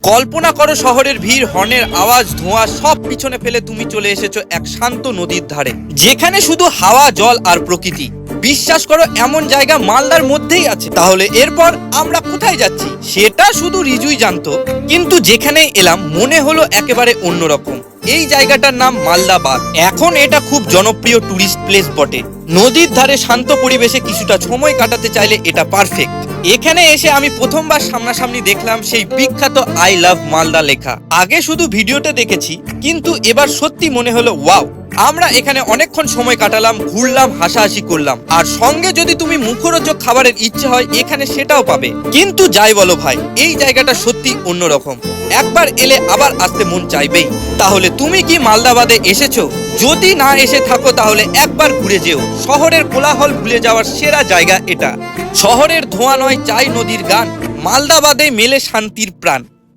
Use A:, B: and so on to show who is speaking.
A: কল্পনা করো শহরের ভিড়, হর্নের আওয়াজ, ধোঁয়া সব পিছনে ফেলে তুমি চলে এসেছো এক শান্ত নদীর ধারে, যেখানে শুধু হাওয়া, জল আর প্রকৃতি। বিশ্বাস করো এমন জায়গা মালদার মধ্যেই আছে। তাহলে এরপর আমরা কোথায় যাচ্ছি সেটা শুধু রিজুই জানতো, কিন্তু যেখানেই এলাম মনে হলো একেবারে অন্যরকম। এই জায়গাটার নাম মালদা বাঁধ। এখন এটা খুব জনপ্রিয় টুরিস্ট প্লেস বটে। নদীর ধারে শান্ত পরিবেশে কিছুটা সময় কাটাতে চাইলে এটা পারফেক্ট। এখানে এসে আমি প্রথমবার সামনাসামনি দেখলাম সেই বিখ্যাত আই লাভ মালদা লেখা। আগে শুধু ভিডিওতে দেখেছি, কিন্তু এবার সত্যি মনে হলো ওয়াও। আমরা এখানে অনেকক্ষণ সময় কাটালাম, ঘুরলাম, হাসাহাসি করলাম, আর সঙ্গে যদি তুমি মুখরোচক খাবারের ইচ্ছে হয় এখানে সেটাও পাবে। কিন্তু যাই বলো ভাই, এই জায়গাটা সত্যি অন্যরকম। একবার এলে আবার আসতে মন চাইবেই। তাহলে তুমি কি মালদা বাঁধে এসেছো? যদি না এসে থাকো তাহলে একবার ঘুরে যেও। শহরের কোলাহল ভুলে যাওয়ার সেরা জায়গা এটা। শহরের ধোঁয়া নয়, চাই নদীর গান। মালদা বাঁধে মেলে শান্তির প্রাণ।